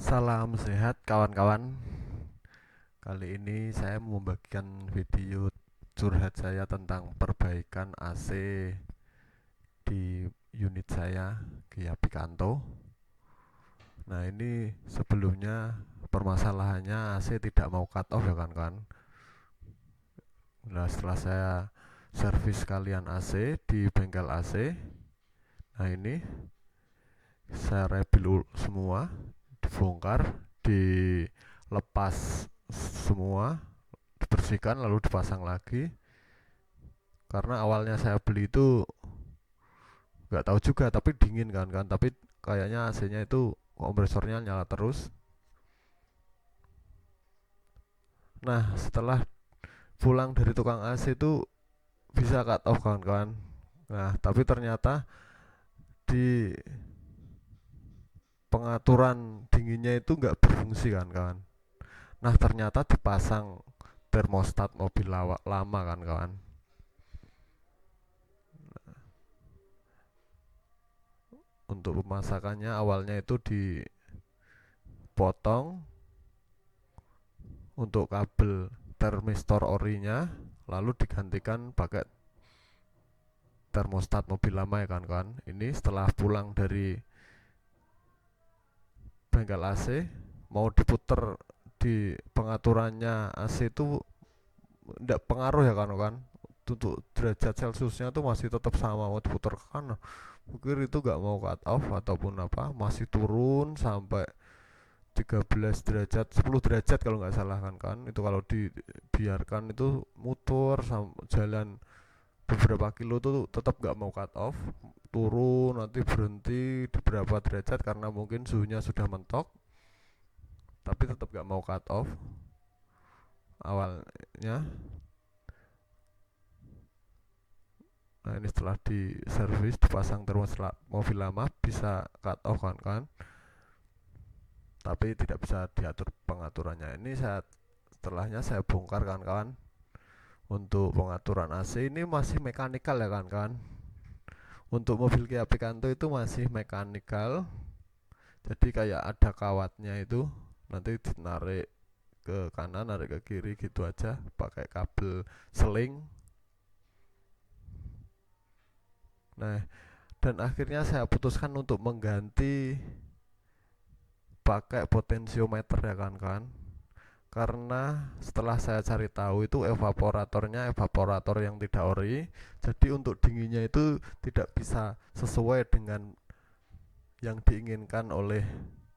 Salam sehat kawan-kawan. Kali ini saya membagikan video curhat saya tentang perbaikan AC di unit saya Kia Picanto. Nah, ini sebelumnya permasalahannya AC tidak mau cut off ya kan. Nah, setelah saya servis sekalian AC di bengkel AC, nah ini saya rebuild semua, dibongkar, dilepas semua, dibersihkan lalu dipasang lagi. Karena awalnya saya beli itu nggak tahu juga, tapi dingin kan, tapi kayaknya AC-nya itu kompresornya nyala terus. Nah, setelah pulang dari tukang AC itu bisa cut off kawan-kawan. Nah, tapi ternyata di pengaturan dinginnya itu nggak berfungsi kan kawan. Nah, ternyata dipasang termostat mobil lama kan kawan. Untuk pemasakannya awalnya itu dipotong untuk kabel termistor orinya, lalu digantikan pakai termostat mobil lama ya kan. Ini setelah pulang dari bengkel AC mau diputer di pengaturannya AC itu tidak pengaruh ya kan. Untuk derajat celciusnya tuh masih tetap sama, mau diputar ke kanan mungkin itu gak mau cut off ataupun apa, masih turun sampai 13 derajat 10 derajat kalau nggak salah kan. Itu kalau dibiarkan itu muter jalan beberapa kilo tuh tetap nggak mau cut off, turun nanti berhenti di berapa derajat karena mungkin suhunya sudah mentok, tapi tetap nggak mau cut off awalnya. Nah, ini setelah di servis dipasang terus mobil lama bisa cut off kan, tapi tidak bisa diatur pengaturannya. Ini setelahnya saya bongkar kan kawan. Untuk pengaturan AC ini masih mekanikal ya kan. Untuk mobil Kia Picanto itu masih mekanikal, jadi kayak ada kawatnya itu, nanti ditarik ke kanan narik ke kiri gitu aja pakai kabel seling. Nah, dan akhirnya saya putuskan untuk mengganti pakai potensiometer ya kan. Karena setelah saya cari tahu itu evaporatornya evaporator yang tidak ori, jadi untuk dinginnya itu tidak bisa sesuai dengan yang diinginkan oleh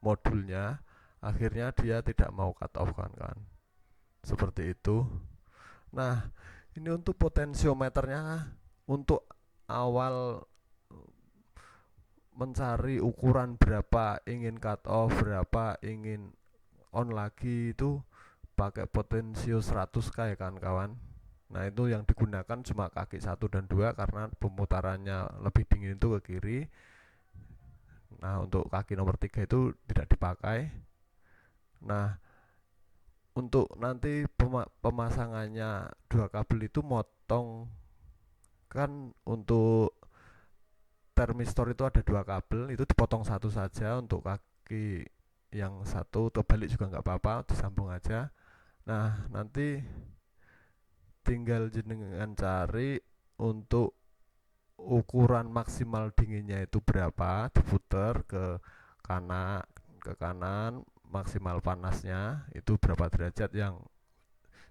modulnya. Akhirnya dia tidak mau cut off kan, seperti itu. Nah, ini untuk potensiometernya, untuk awal mencari ukuran berapa ingin cut off, berapa ingin on lagi, itu pakai potensio 100K ya kan kawan. Nah, itu yang digunakan cuma kaki 1 dan 2 karena pemutarannya lebih dingin itu ke kiri. Nah, untuk kaki nomor 3 itu tidak dipakai. Nah, untuk nanti pemasangannya dua kabel itu motong kan. Untuk termistor itu ada dua kabel, itu dipotong satu saja. Untuk kaki yang satu terbalik juga nggak apa-apa, disambung aja. Nah, nanti tinggal jenengan cari untuk ukuran maksimal dinginnya itu berapa, diputer ke kanan, maksimal panasnya itu berapa derajat yang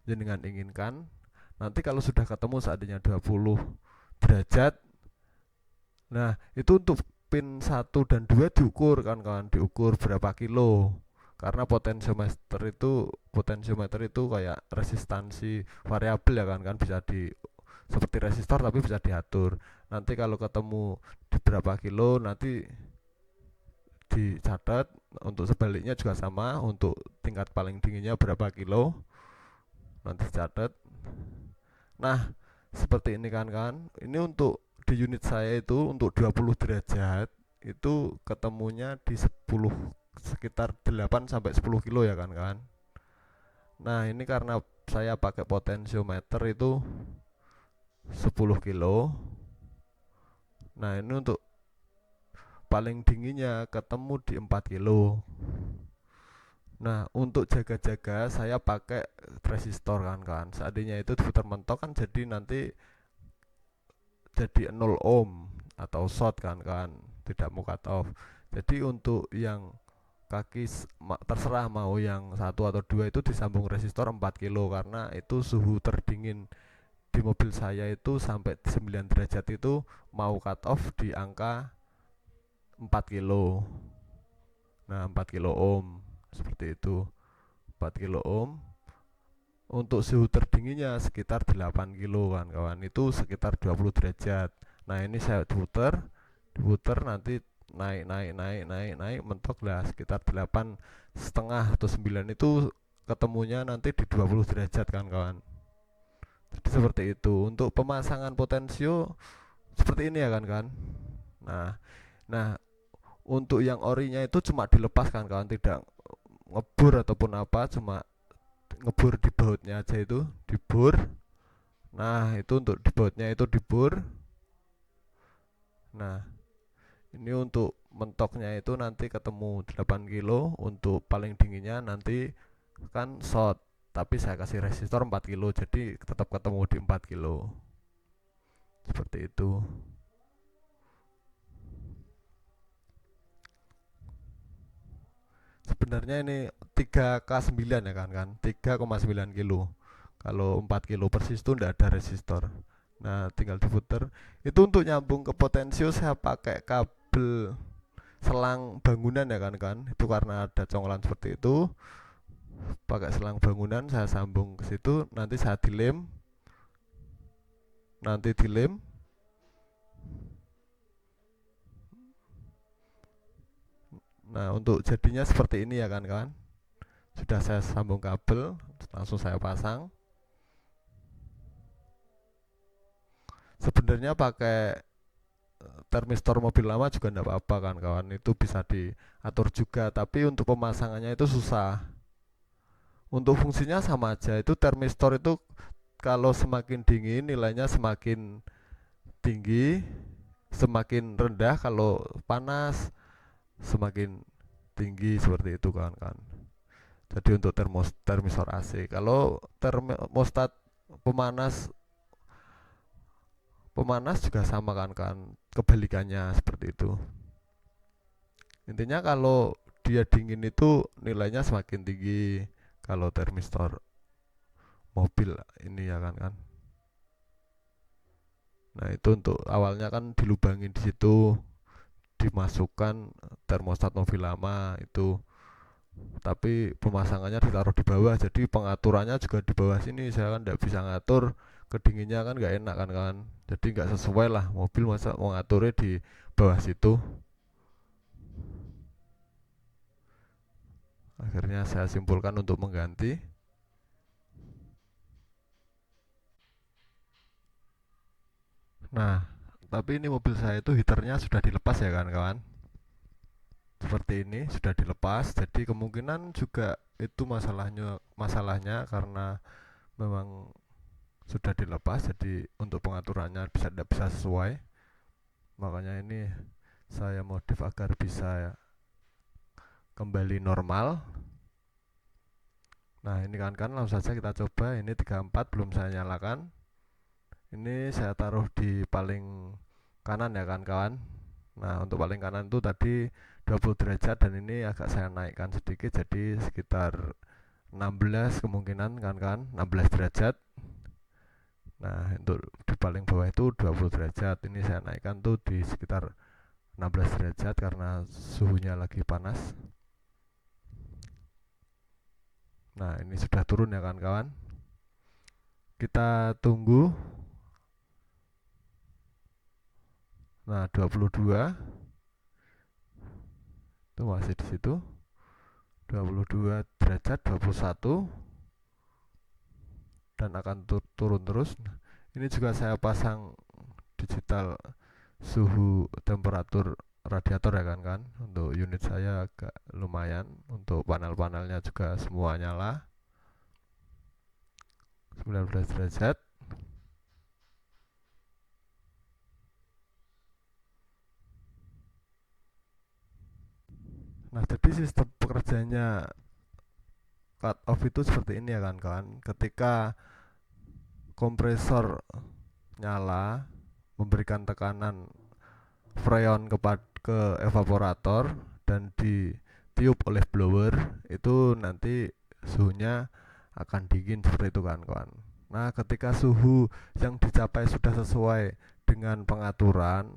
jenengan inginkan. Nanti kalau sudah ketemu seandainya 20 derajat, nah itu untuk pin 1 dan 2 diukur kan kawan, diukur berapa kilo. Karena potensiometer itu kayak resistansi variabel ya kan, bisa di seperti resistor tapi bisa diatur. Nanti kalau ketemu di berapa kilo nanti dicatat. Untuk sebaliknya juga sama, untuk tingkat paling dinginnya berapa kilo nanti dicatat. Nah, seperti ini kan. Ini untuk di unit saya itu untuk 20 derajat itu ketemunya di 10, sekitar 8 sampai 10 kilo ya kan. Nah, ini karena saya pakai potensiometer itu 10 kilo. Nah, ini untuk paling dinginnya ketemu di 4 kilo. Nah, untuk jaga-jaga saya pakai resistor kan. Seandainya itu diputar mentok kan jadi nanti jadi 0 ohm atau short kan. Tidak mau cut off. Jadi untuk yang kaki terserah mau yang satu atau dua itu disambung resistor 4 kilo karena itu suhu terdingin di mobil saya itu sampai 9 derajat itu mau cut off di angka 4 kilo. Nah, 4 kilo ohm seperti itu. 4 kilo ohm untuk suhu terdinginnya sekitar 8 kilo kan kawan, itu sekitar 20 derajat. Nah ini saya diputer nanti naik naik naik naik naik mentok lah sekitar 8 setengah atau 9 itu ketemunya nanti di 20 derajat kan kawan. Jadi seperti itu untuk pemasangan potensio seperti ini ya kan. Nah nah untuk yang orinya itu cuma dilepaskan kawan, tidak ngebur ataupun apa, cuma ngebur di bautnya aja, itu dibur. Nah itu untuk di bautnya itu dibur. Nah ini untuk mentoknya itu nanti ketemu 8 kilo, untuk paling dinginnya nanti kan short, tapi saya kasih resistor 4 kilo jadi tetap ketemu di 4 kilo seperti itu. Sebenarnya ini 3K9 ya kan 3,9 kilo. Kalau 4 kilo persis itu tidak ada resistor. Nah tinggal diputer. Itu untuk nyambung ke potensio saya pakai kabel selang bangunan ya kan. Itu karena ada congkelan seperti itu, pakai selang bangunan saya sambung ke situ, nanti saya dilem. Nanti dilem. Nah untuk jadinya seperti ini ya kan. Sudah saya sambung kabel, langsung saya pasang. Sebenarnya pakai termistor mobil lama juga tidak apa-apa kan kawan, itu bisa diatur juga, tapi untuk pemasangannya itu susah. Untuk fungsinya sama aja, itu termistor itu kalau semakin dingin nilainya semakin tinggi, semakin rendah kalau panas semakin tinggi, seperti itu kan. Jadi untuk termistor AC, kalau termostat pemanas pemanas juga sama kan kebalikannya seperti itu. Intinya kalau dia dingin itu nilainya semakin tinggi kalau termistor mobil ini ya kan. Nah itu untuk awalnya kan dilubangin di situ, dimasukkan termostat mobil lama itu, tapi pemasangannya ditaruh di bawah, jadi pengaturannya juga di bawah sini. Saya kan tidak bisa ngatur kedinginnya kan, nggak enak kan, jadi nggak sesuai lah mobil masa mau ngaturnya di bawah situ. Akhirnya saya simpulkan untuk mengganti. Nah tapi ini mobil saya itu heaternya sudah dilepas ya kan kawan, seperti ini sudah dilepas, jadi kemungkinan juga itu masalahnya karena memang sudah dilepas, jadi untuk pengaturannya tidak bisa sesuai. Makanya ini saya modif agar bisa kembali normal. Nah ini kan langsung saja kita coba. Ini 34 belum saya nyalakan. Ini saya taruh di paling kanan ya kan kawan. Nah untuk paling kanan itu tadi 20 derajat, dan ini agak saya naikkan sedikit jadi sekitar 16 kemungkinan kan 16 derajat. Nah untuk di paling bawah itu 20 derajat, ini saya naikkan tuh di sekitar 16 derajat karena suhunya lagi panas. Nah ini sudah turun ya kan kawan, kita tunggu. Nah 22 itu masih di situ, 22 derajat, 21, dan akan turun terus. Ini juga saya pasang digital suhu temperatur radiator ya kan untuk unit saya agak lumayan, untuk panel-panelnya juga semua nyala 19 derajat. Nah jadi sistem pekerjaannya cut off itu seperti ini ya kan kawan. Ketika kompresor nyala memberikan tekanan freon ke evaporator dan ditiup oleh blower, itu nanti suhunya akan dingin seperti itu kan kawan. Nah ketika suhu yang dicapai sudah sesuai dengan pengaturan,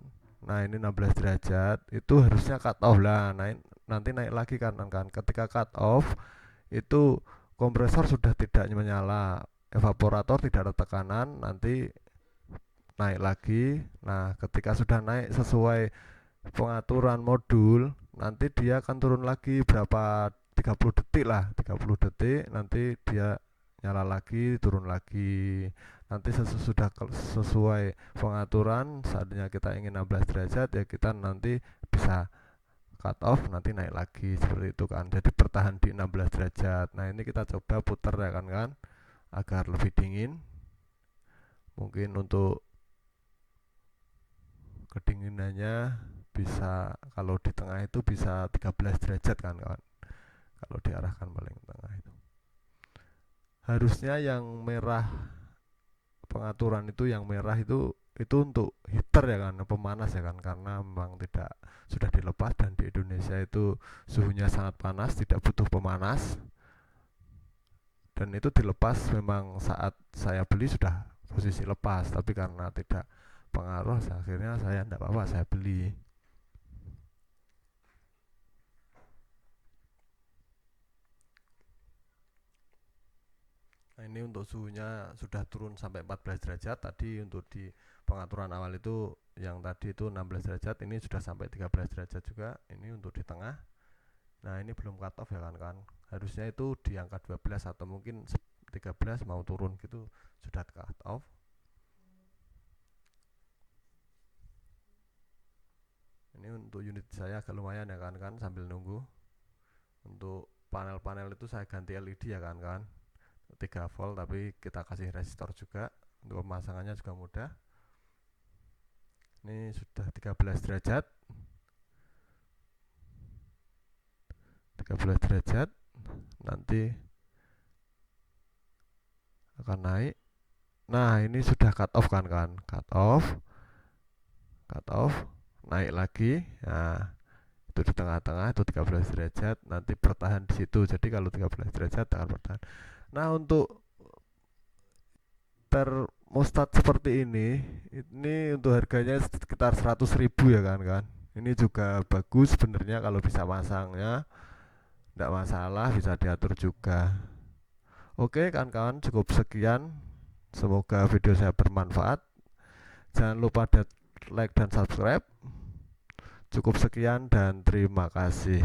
nah ini 16 derajat, itu harusnya cut off lah. Nanti naik lagi kan ketika cut off itu kompresor sudah tidak menyala, evaporator tidak ada tekanan, nanti naik lagi. Nah ketika sudah naik sesuai pengaturan modul, nanti dia akan turun lagi berapa, 30 detik lah, 30 detik nanti dia nyala lagi, turun lagi. Nanti sudah sesuai pengaturan, saatnya kita ingin 16 derajat ya kita nanti bisa cut off, nanti naik lagi seperti itu kan. Jadi bertahan di 16 derajat. Nah ini kita coba putar ya kan agar lebih dingin. Mungkin untuk kedinginannya bisa, kalau di tengah itu bisa 13 derajat kan kawan, kalau diarahkan paling tengah itu. Harusnya yang merah, pengaturan itu yang merah itu untuk heater ya kan, pemanas ya kan, karena memang tidak, sudah dilepas dan di Indonesia itu suhunya sangat panas, tidak butuh pemanas. Dan itu dilepas memang saat saya beli sudah posisi lepas, tapi karena tidak pengaruh akhirnya saya tidak apa-apa, saya beli. Nah ini untuk suhunya sudah turun sampai 14 derajat. Tadi untuk di pengaturan awal itu yang tadi itu 16 derajat, ini sudah sampai 13 derajat juga. Ini untuk di tengah. Nah ini belum cut off ya kan. Harusnya itu di angka 12 atau mungkin 13 mau turun gitu sudah cut off. Ini untuk unit saya agak lumayan ya kan sambil nunggu. Untuk panel-panel itu saya ganti LED ya kan 3 volt, tapi kita kasih resistor juga. Untuk pemasangannya juga mudah. Ini sudah 13 derajat. 13 derajat. Nanti akan naik. Nah, ini sudah cut off kan? Cut off. Naik lagi. Nah, itu di tengah-tengah itu 13 derajat, nanti bertahan di situ. Jadi kalau 13 derajat akan bertahan. Nah, untuk termostat seperti ini untuk harganya sekitar 100.000 ya kan. Ini juga bagus sebenarnya kalau bisa pasangnya, tidak masalah, bisa diatur juga. Oke kawan-kawan, cukup sekian, semoga video saya bermanfaat. Jangan lupa like dan subscribe. Cukup sekian dan terima kasih.